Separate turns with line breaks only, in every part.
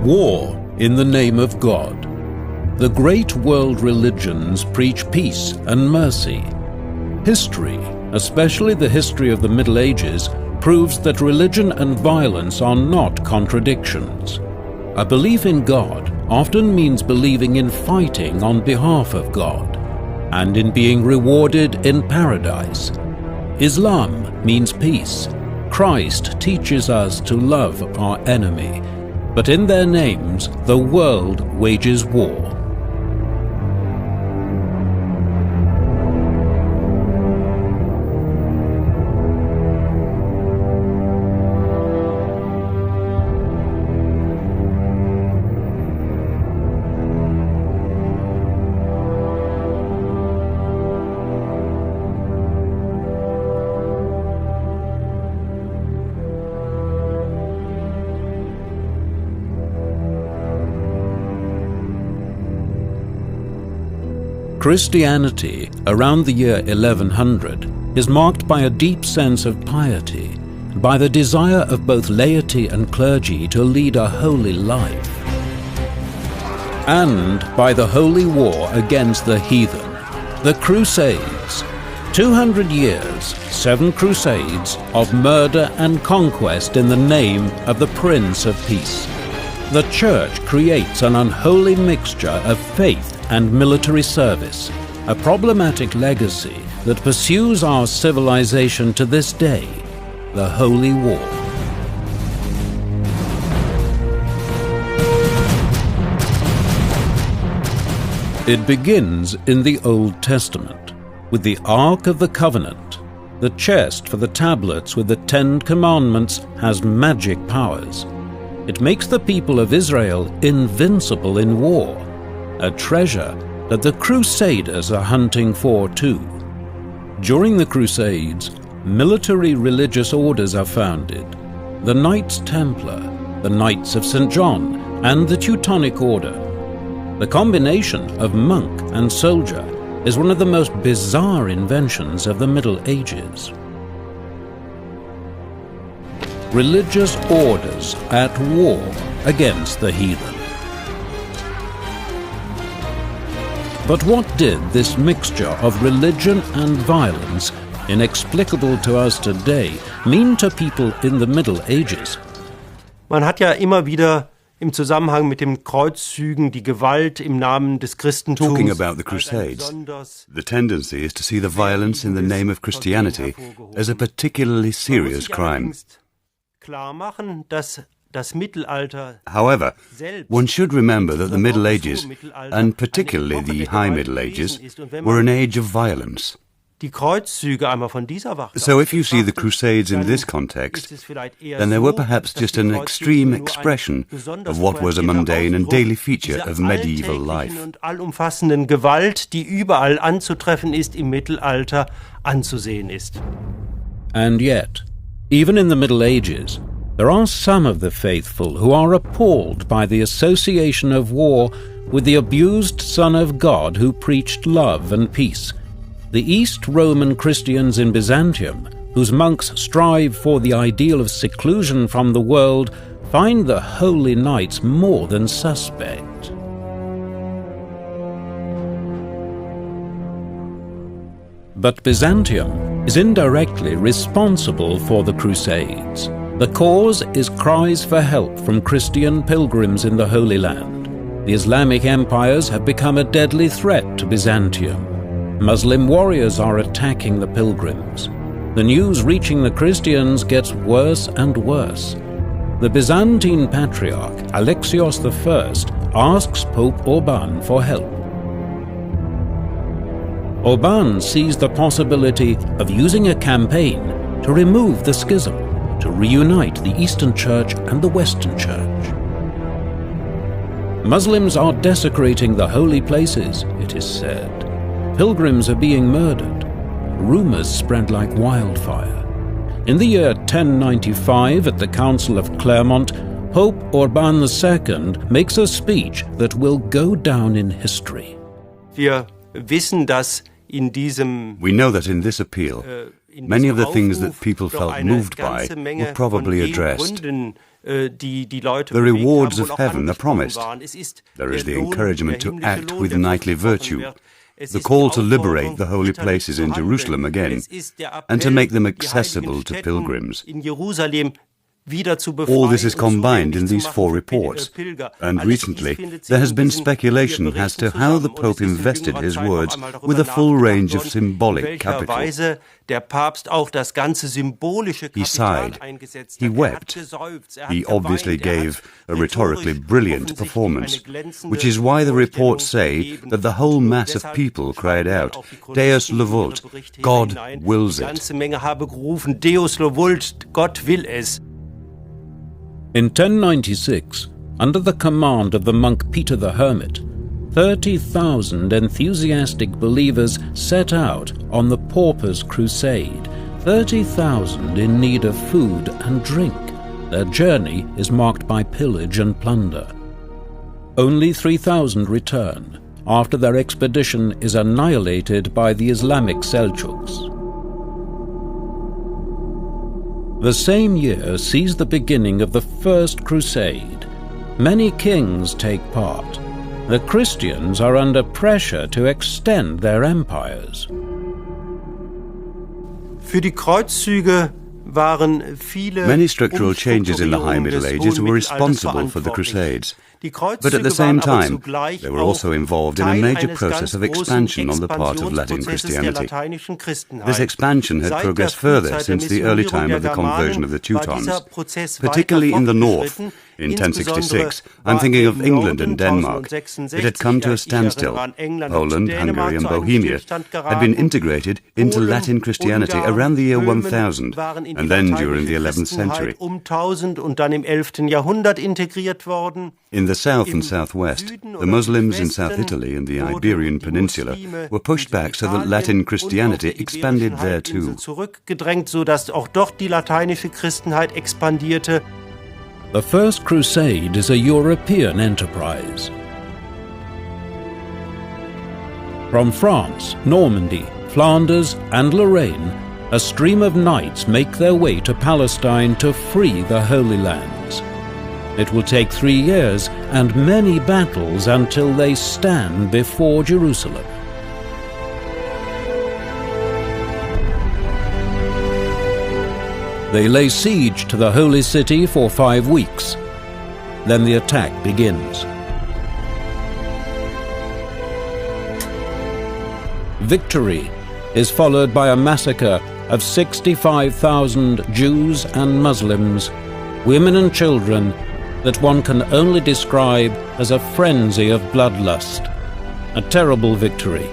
War in the name of God. The great world religions preach peace and mercy. History, especially the history of the Middle Ages, proves that religion and violence are not contradictions. A belief in God often means believing in fighting on behalf of God, and in being rewarded in paradise. Islam means peace. Christ teaches us to love our enemy, but in their names the world wages war. Christianity, around the year 1100, is marked by a deep sense of piety, by the desire of both laity and clergy to lead a holy life, and by the holy war against the heathen, the Crusades. 200 years, 7 crusades of murder and conquest in the name of the Prince of Peace. The Church creates an unholy mixture of faith and military service, a problematic legacy that pursues our civilization to this day, the Holy War. It begins in the Old Testament, with the Ark of the Covenant. The chest for the tablets with the 10 Commandments has magic powers. It makes the people of Israel invincible in war, a treasure that the Crusaders are hunting for too. During the Crusades, military religious orders are founded: the Knights Templar, the Knights of St. John, and the Teutonic Order. The combination of monk and soldier is one of the most bizarre inventions of the Middle Ages. Religious orders at war against the heathen. But what did this mixture of religion and violence, inexplicable to us today, mean to people in the Middle Ages?
Man hat ja immer wieder im Zusammenhang mit den Kreuzzügen die Gewalt im Namen des Christentums.
Talking about the Crusades, the tendency is to see the violence in the name of Christianity as a particularly serious crime. However, one should remember that the Middle Ages, and particularly the High Middle Ages, were an age of violence. So if you see the Crusades in this context, then they were perhaps just an extreme expression of what was a mundane and daily feature of medieval life.
Gewalt, die überall anzutreffen ist, im Mittelalter anzusehen ist.
And yet, even in the Middle Ages, there are some of the faithful who are appalled by the association of war with the abused Son of God who preached love and peace. The East Roman Christians in Byzantium, whose monks strive for the ideal of seclusion from the world, find the holy knights more than suspect. But Byzantium is indirectly responsible for the Crusades. The cause is cries for help from Christian pilgrims in the Holy Land. The Islamic empires have become a deadly threat to Byzantium. Muslim warriors are attacking the pilgrims. The news reaching the Christians gets worse and worse. The Byzantine Patriarch Alexios I asks Pope Urban for help. Urban sees the possibility of using a campaign to remove the schism, to reunite the Eastern Church and the Western Church. Muslims are desecrating the holy places, it is said. Pilgrims are being murdered. Rumors spread like wildfire. In the year 1095, at the Council of Clermont, Pope Urban II makes a speech that will go down in history.
We know that
in this appeal, many of the things that people felt moved by were probably addressed. The rewards of heaven are promised. There is the encouragement to act with knightly virtue, the call to liberate the holy places in Jerusalem again, and to make them accessible to pilgrims. All this is combined in these 4 reports, and recently there has been speculation as to how the Pope invested his words with a full range of symbolic capital. He sighed, he wept, he obviously gave a rhetorically brilliant performance, which is why the reports say that the whole mass of people cried out, Deus le vult, God wills it.
In 1096, under the command of the monk Peter the Hermit, 30,000 enthusiastic believers set out on the Paupers' Crusade, 30,000 in need of food and drink. Their journey is marked by pillage and plunder. Only 3,000 return after their expedition is annihilated by the Islamic Seljuks. The same year sees the beginning of the First Crusade. Many kings take part. The Christians are under pressure to extend their empires.
Many structural changes in the High Middle Ages were responsible for the Crusades. But at the same time, they were also involved in a major process of expansion on the part of Latin Christianity. This expansion had progressed further since the early time of the conversion of the Teutons, particularly in the north. In 1066, I'm thinking of England and Denmark. It had come to a standstill. Poland, Hungary and Bohemia had been integrated into Latin Christianity around the year 1000, and then during the 11th century. In the south and southwest, the Muslims in South Italy and the Iberian Peninsula were pushed back so that Latin Christianity expanded there too.
The First Crusade is a European enterprise. From France, Normandy, Flanders and Lorraine, a stream of knights make their way to Palestine to free the Holy Lands. It will take 3 years and many battles until they stand before Jerusalem. They lay siege to the Holy City for 5 weeks. Then the attack begins. Victory is followed by a massacre of 65,000 Jews and Muslims, women and children, that one can only describe as a frenzy of bloodlust. A terrible victory.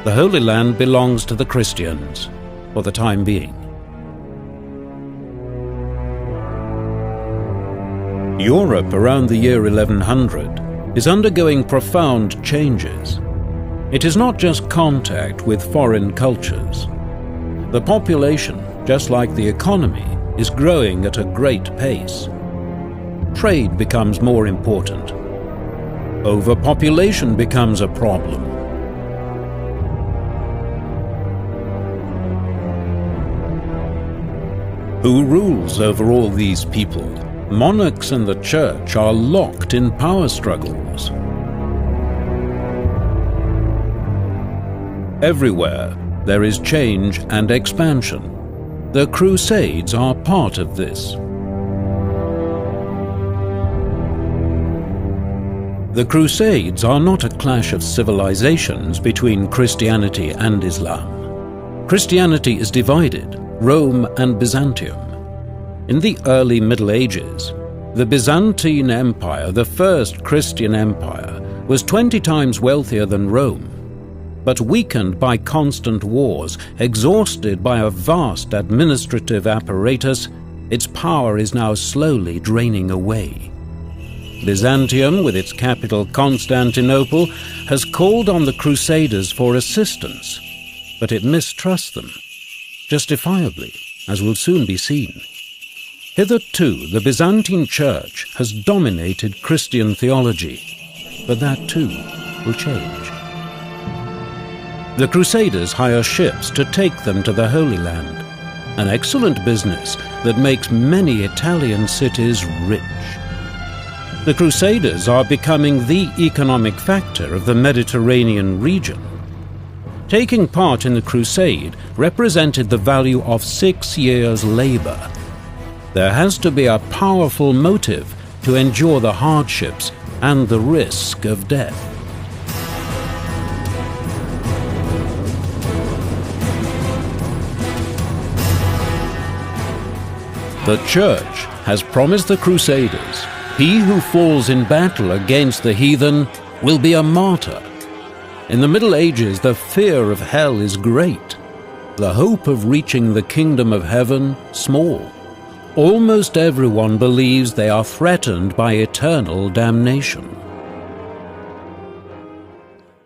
The Holy Land belongs to the Christians, for the time being. Europe around the year 1100 is undergoing profound changes. It is not just contact with foreign cultures. The population, just like the economy, is growing at a great pace. Trade becomes more important. Overpopulation becomes a problem. Who rules over all these people? Monarchs and the church are locked in power struggles. Everywhere there is change and expansion. The Crusades are part of this. The Crusades are not a clash of civilizations between Christianity and Islam. Christianity is divided, Rome and Byzantium. In the early Middle Ages, the Byzantine Empire, the first Christian empire, was 20 times wealthier than Rome. But weakened by constant wars, exhausted by a vast administrative apparatus, its power is now slowly draining away. Byzantium, with its capital Constantinople, has called on the Crusaders for assistance, but it mistrusts them, justifiably, as will soon be seen. Hitherto, the Byzantine Church has dominated Christian theology, but that too will change. The Crusaders hire ships to take them to the Holy Land, an excellent business that makes many Italian cities rich. The Crusaders are becoming the economic factor of the Mediterranean region. Taking part in the crusade represented the value of 6 years' labor. There has to be a powerful motive to endure the hardships and the risk of death. The Church has promised the Crusaders, he who falls in battle against the heathen will be a martyr. In the Middle Ages, the fear of hell is great, the hope of reaching the kingdom of heaven small. Almost everyone believes they are threatened by eternal damnation.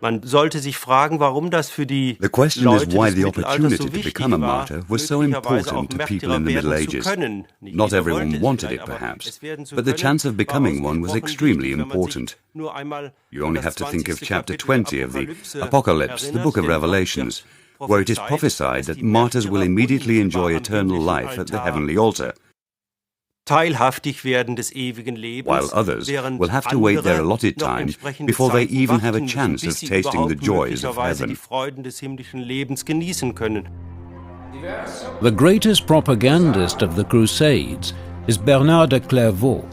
Man sollte sich fragen, warum das für die
The question is
Leute
why
des
the
Mittelalters
opportunity
so
to
wichtig
become a
war,
martyr was so
möglicherweise auch
important to people in the
Märtyrer
Middle
werden zu
Ages.
können. Nicht
Not
jeder
everyone
wollte es
wanted
vielleicht,
it,
aber
perhaps,
es werden zu
but the
können,
chance of becoming one was
ausgesprochen
extremely
wichtig, wenn man sich
important.
nur einmal
You only
das
have to think of
20.
chapter
Kapitel
20 of the
Apokalypse
Apocalypse, the book of
erinnert,
Revelations,
denn
where it is
prophesied,
prophesied that martyrs will immediately enjoy eternal life at the heavenly altar,
teilhaftig werden des ewigen Lebens,
while others
während
will have to wait their
andere
allotted
noch
time
entsprechende
before they
Zeiten
even have a
warten
chance
müssen,
of
bis sie
tasting the
überhaupt
joys of
möglicherweise die
heaven.
Freuden des himmlischen Lebens genießen können.
The greatest propagandist of the Crusades is Bernard de Clairvaux.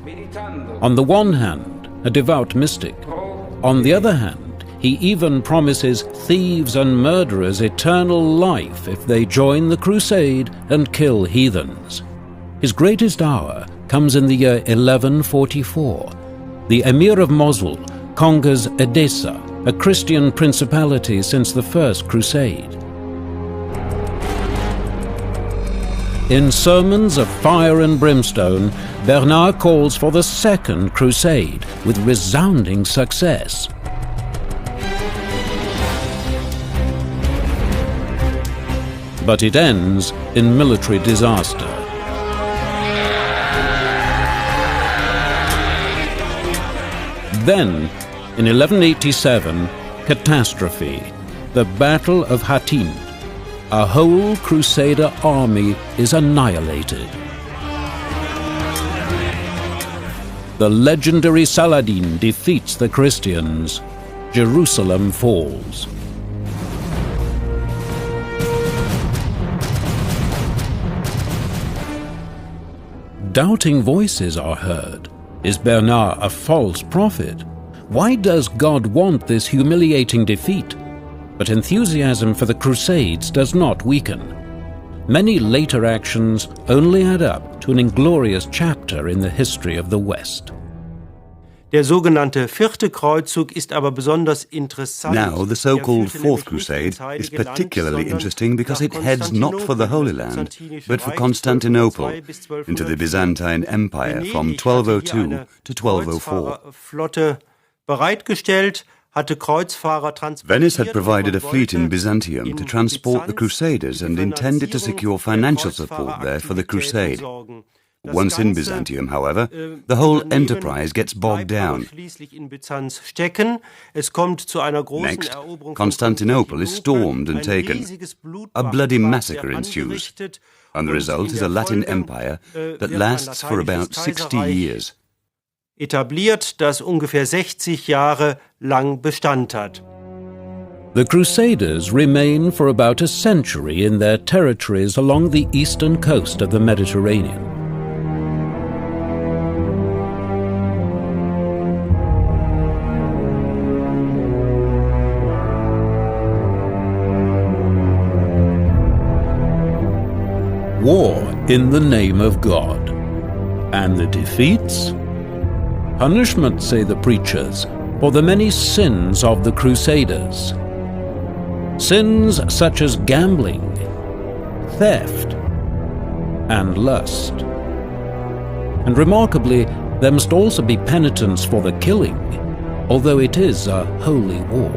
On the one hand, a devout mystic. On the other hand, he even promises thieves and murderers eternal life if they join the crusade and kill heathens. His greatest hour comes in the year 1144. The Emir of Mosul conquers Edessa, a Christian principality since the First Crusade. In Sermons of Fire and Brimstone, Bernard calls for the Second Crusade with resounding success. But it ends in military disaster. Then, in 1187, catastrophe, the Battle of Hattin. A whole Crusader army is annihilated. The legendary Saladin defeats the Christians. Jerusalem falls. Doubting voices are heard. Is Bernard a false prophet? Why does God want this humiliating defeat? But enthusiasm for the Crusades does not weaken. Many later actions only add up to an inglorious chapter in the history of the West.
Der sogenannte vierte Kreuzzug ist aber besonders interessant.
Now, the so-called Fourth Crusade is particularly interesting because it heads not for the Holy Land, but for Constantinople, into the Byzantine Empire from 1202 to 1204.
Flotte bereitgestellt, hatte Kreuzfahrer
Venice had provided a fleet in Byzantium to transport the Crusaders and intended to secure financial support there for the crusade. Once in Byzantium, however, the whole enterprise gets bogged down. Next, Constantinople is stormed and taken. A bloody massacre ensues, and the result is a Latin Empire that lasts for about 60 years.
Etabliert, das ungefähr 60 Jahre lang Bestand hat.
The Crusaders remain for about a century in their territories along the eastern coast of the Mediterranean. War in the name of God. And the defeats? Punishment, say the preachers, for the many sins of the Crusaders. Sins such as gambling, theft, and lust. And remarkably, there must also be penitence for the killing, although it is a holy war.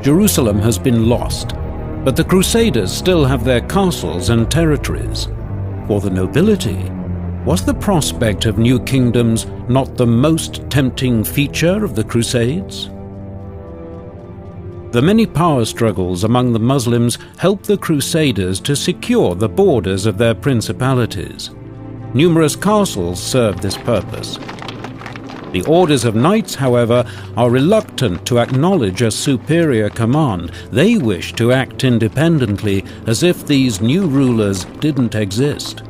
Jerusalem has been lost, but the Crusaders still have their castles and territories. For the nobility, was the prospect of new kingdoms not the most tempting feature of the Crusades? The many power struggles among the Muslims helped the Crusaders to secure the borders of their principalities. Numerous castles served this purpose. The orders of knights, however, are reluctant to acknowledge a superior command. They wish to act independently, as if these new rulers didn't exist.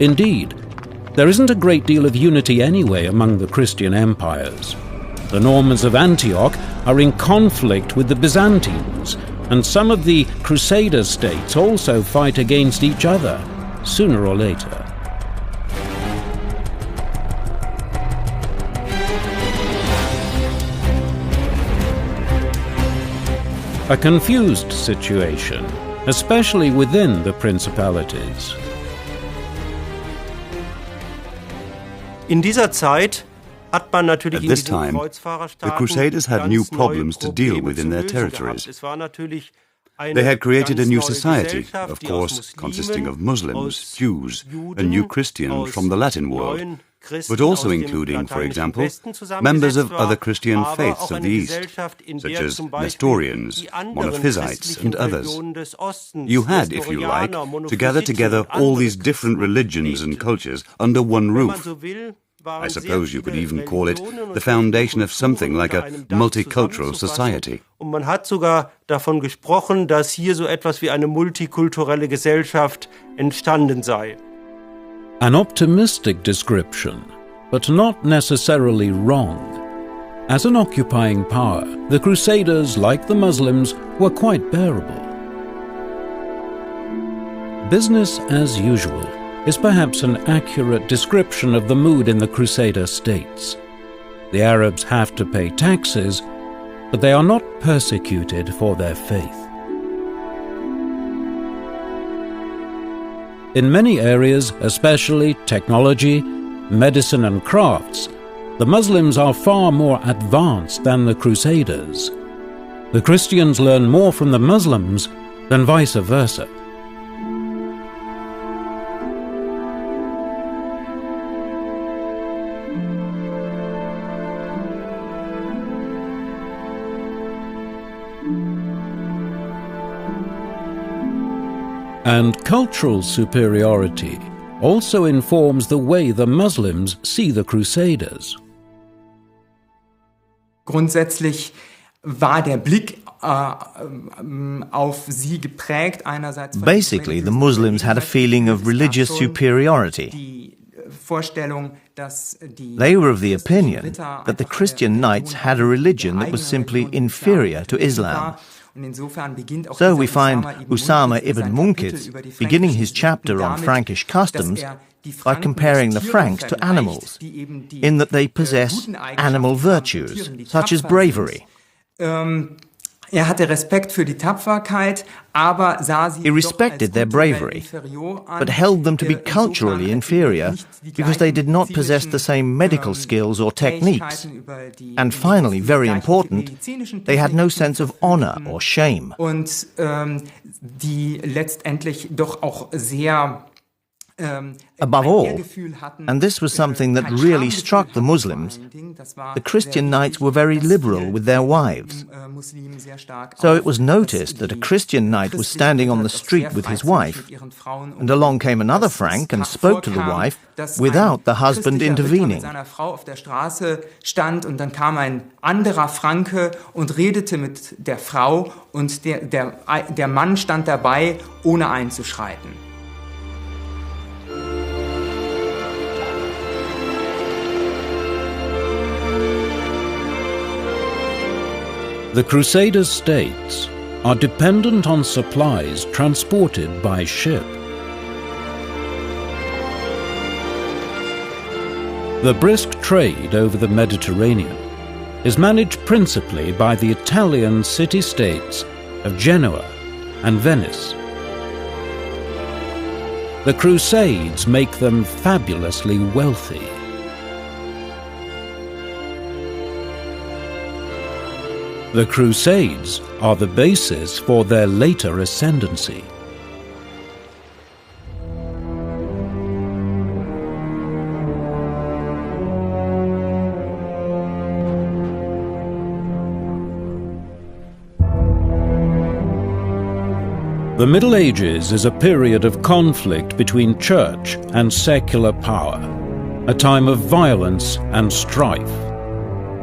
Indeed, there isn't a great deal of unity anyway among the Christian empires. The Normans of Antioch are in conflict with the Byzantines, and some of the Crusader states also fight against each other, sooner or later. A confused situation, especially within the principalities.
In dieser Zeit hat man natürlich
At this time, the Crusaders had new problems to deal with in their territories. They had created a new society, of course, consisting of Muslims, Jews, and new Christians from the Latin world, but also including, for example, members of other Christian faiths of the East, such as Nestorians, Monophysites, and others. You had, if you like, to gather together all these different religions and cultures under one roof. I suppose you could even call it the foundation of something like a multicultural society.
Und man hat sogar davon gesprochen, dass hier so etwas wie eine multikulturelle Gesellschaft entstanden sei.
An optimistic description, but not necessarily wrong. As an occupying power, the Crusaders, like the Muslims, were quite bearable. Business as usual is perhaps an accurate description of the mood in the Crusader states. The Arabs have to pay taxes, but they are not persecuted for their faith. In many areas, especially technology, medicine and crafts, the Muslims are far more advanced than the Crusaders. The Christians learn more from the Muslims than vice versa. And cultural superiority also informs the way the Muslims see the Crusaders.
Grundsätzlich war der Blick auf sie geprägt einerseits.
Basically, the Muslims had a feeling of religious superiority. They were of the opinion that the Christian knights had a religion that was simply inferior to Islam. So we find Usama ibn Munkit beginning his chapter on Frankish customs by comparing the Franks to animals, in that they possess animal virtues, such as bravery.
Er hatte Respekt für die Tapferkeit, aber sah sie
He respected their bravery, but held them to be culturally inferior because they did not possess the same medical skills or techniques. And finally, very important, they had no sense of honor or shame.
Und die letztendlich doch auch sehr
Above all, and this was something that really struck the Muslims, the Christian knights were very liberal with their wives. So it was noticed that a Christian knight was standing on the street with his wife, and along came another Frank and spoke to the wife without the husband intervening.
Stand und dann kam ein anderer Franke und redete mit der Frau und der Mann stand dabei, ohne einzuschreiten.
The Crusader states are dependent on supplies transported by ship. The brisk trade over the Mediterranean is managed principally by the Italian city-states of Genoa and Venice. The Crusades make them fabulously wealthy. The Crusades are the basis for their later ascendancy. The Middle Ages is a period of conflict between church and secular power, a time of violence and strife.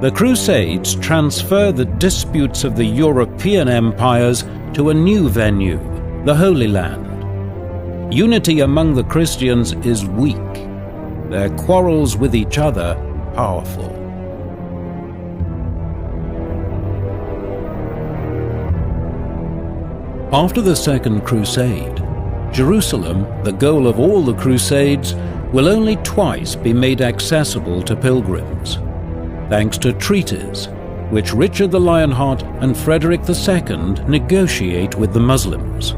The Crusades transfer the disputes of the European empires to a new venue, the Holy Land. Unity among the Christians is weak, their quarrels with each other powerful. After the Second Crusade, Jerusalem, the goal of all the Crusades, will only twice be made accessible to pilgrims, thanks to treaties which Richard the Lionheart and Frederick II negotiate with the Muslims.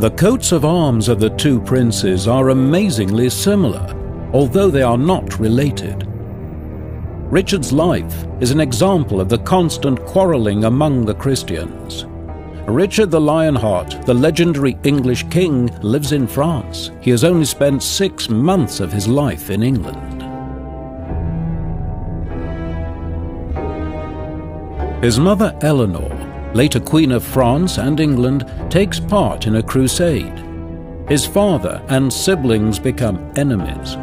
The coats of arms of the two princes are amazingly similar, although they are not related. Richard's life is an example of the constant quarrelling among the Christians. Richard the Lionheart, the legendary English king, lives in France. He has only spent 6 months of his life in England. His mother Eleanor, later Queen of France and England, takes part in a crusade. His father and siblings become enemies.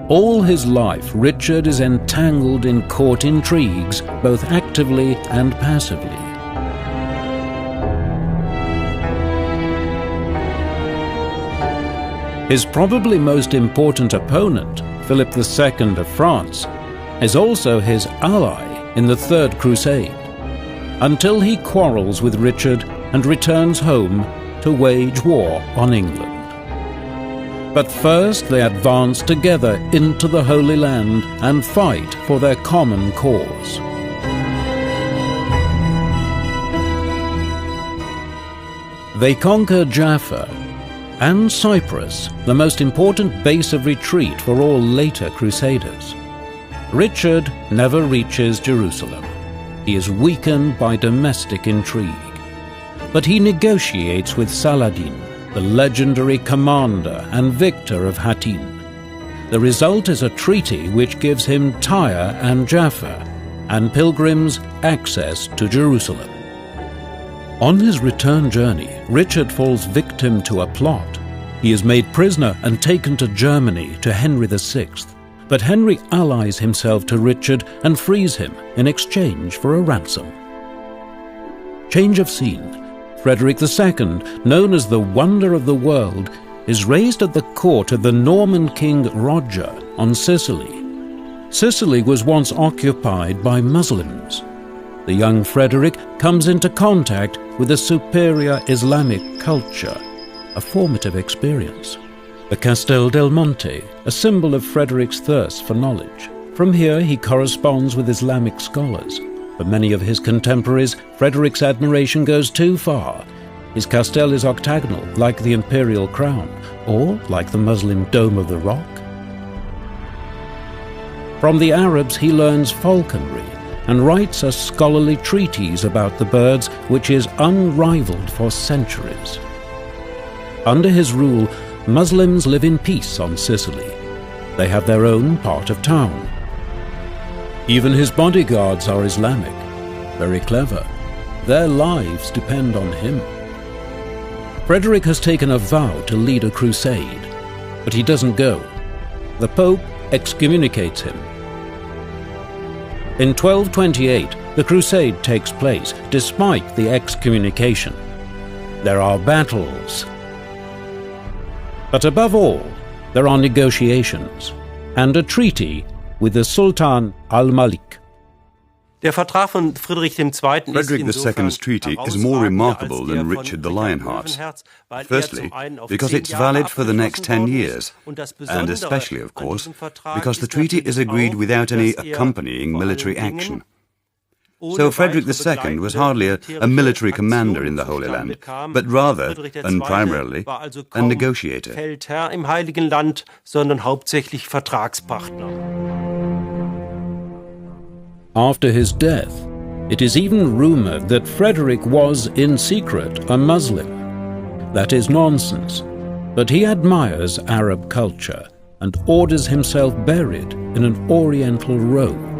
All his life, Richard is entangled in court intrigues, both actively and passively. His probably most important opponent, Philip II of France, is also his ally in the Third Crusade, until he quarrels with Richard and returns home to wage war on England. But first they advance together into the Holy Land and fight for their common cause. They conquer Jaffa and Cyprus, the most important base of retreat for all later Crusaders. Richard never reaches Jerusalem. He is weakened by domestic intrigue. But he negotiates with Saladin, the legendary commander and victor of Hattin. The result is a treaty which gives him Tyre and Jaffa, and pilgrims access to Jerusalem. On his return journey, Richard falls victim to a plot. He is made prisoner and taken to Germany to Henry VI. But Henry allies himself to Richard and frees him in exchange for a ransom. Change of scene. Frederick II, known as the Wonder of the World, is raised at the court of the Norman king Roger on Sicily. Sicily was once occupied by Muslims. The young Frederick comes into contact with a superior Islamic culture, a formative experience. The Castel del Monte, a symbol of Frederick's thirst for knowledge. From here he corresponds with Islamic scholars. For many of his contemporaries, Frederick's admiration goes too far. His castel is octagonal, like the imperial crown, or like the Muslim Dome of the Rock. From the Arabs he learns falconry and writes a scholarly treatise about the birds which is unrivaled for centuries. Under his rule, Muslims live in peace on Sicily. They have their own part of town. Even his bodyguards are Islamic. Very clever. Their lives depend on him. Frederick has taken a vow to lead a crusade, but he doesn't go. The Pope excommunicates him. In 1228, the crusade takes place, despite the excommunication. There are battles. But above all, there are negotiations and a treaty with the Sultan al-Malik.
Frederick II's treaty is more remarkable than Richard the Lionheart's. Firstly, because it's valid for the next 10 years, and especially, of course, because the treaty is agreed without any accompanying military action. So Frederick II was hardly a military commander in the Holy Land, but rather, and primarily, a negotiator.
After his death, it is even rumored that Frederick was, in secret, a Muslim. That is nonsense, but he admires Arab culture and orders himself buried in an oriental robe.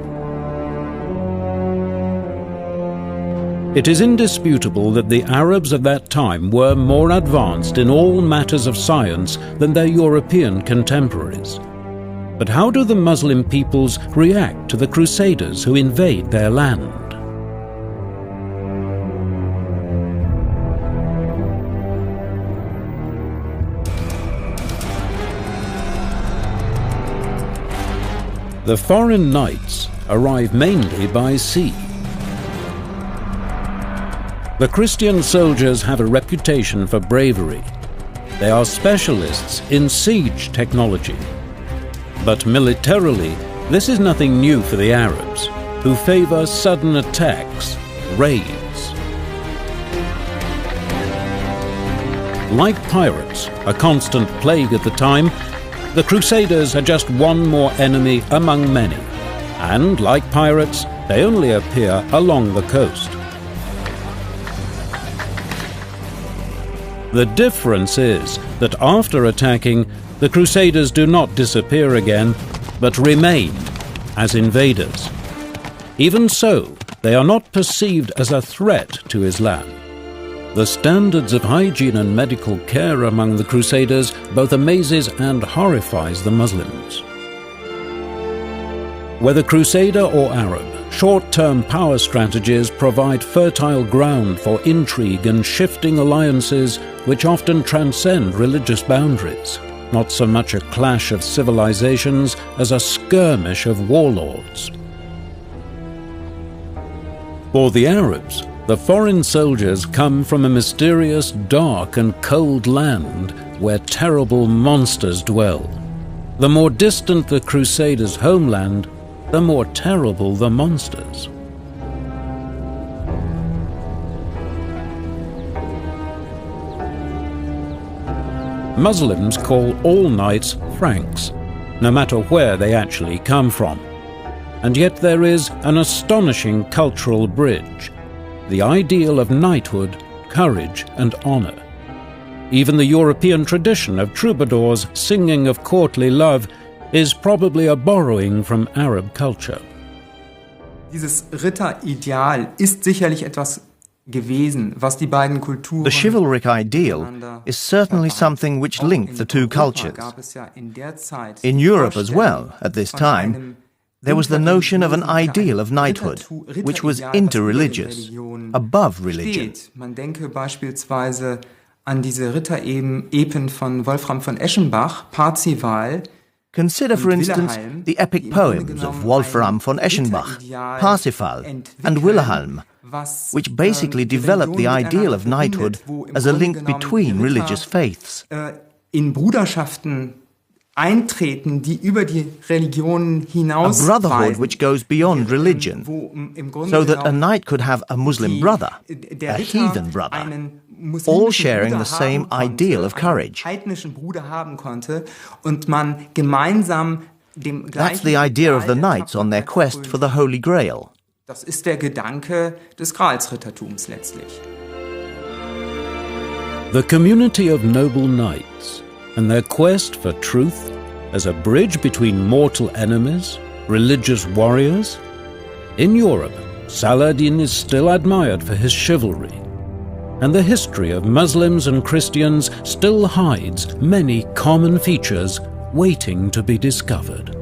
It is indisputable that the Arabs of that time were more advanced in all matters of science than their European contemporaries. But how do the Muslim peoples react to the Crusaders who invade their land? The foreign knights arrive mainly by sea. The Christian soldiers have a reputation for bravery. They are specialists in siege technology. But militarily, this is nothing new for the Arabs, who favor sudden attacks, raids. Like pirates, a constant plague at the time, the Crusaders are just one more enemy among many, and like pirates, they only appear along the coast. The difference is that after attacking, the Crusaders do not disappear again, but remain as invaders. Even so, they are not perceived as a threat to Islam. The standards of hygiene and medical care among the Crusaders both amazes and horrifies the Muslims. Whether Crusader or Arab, short-term power strategies provide fertile ground for intrigue and shifting alliances which often transcend religious boundaries, not so much a clash of civilizations as a skirmish of warlords. For the Arabs, the foreign soldiers come from a mysterious, dark and cold land where terrible monsters dwell. The more distant the Crusaders' homeland, the more terrible the monsters. Muslims call all knights Franks, no matter where they actually come from. And yet there is an astonishing cultural bridge, the ideal of knighthood, courage and honor. Even the European tradition of troubadours singing of courtly love is probably a borrowing from Arab culture.
Dieses Ritterideal ist sicherlich etwas gewesen, was die beiden Kulturen.
The chivalric ideal is certainly something which linked the two cultures. In Europe as well, at this time, there was the notion of an ideal of knighthood, which was interreligious, above religion.
Man denke beispielsweise an diese Ritterepen von Wolfram von Eschenbach, Parzival.
Consider, for instance, the epic poems of Wolfram von Eschenbach, Parsifal and Wilhelm, which basically developed the ideal of knighthood as a link between religious faiths.
In Bruderschaften eintreten, die über die Religionen hinaus
a brotherhood which goes beyond religion, so that a knight could have a Muslim brother, a heathen brother, all sharing the same ideal of courage. That's the idea of the knights on their quest for the Holy Grail.
Das ist der Gedanke des Gralsrittertums letztlich.
The community of noble knights and their quest for truth as a bridge between mortal enemies, religious warriors. In Europe, Saladin is still admired for his chivalry, and the history of Muslims and Christians still hides many common features waiting to be discovered.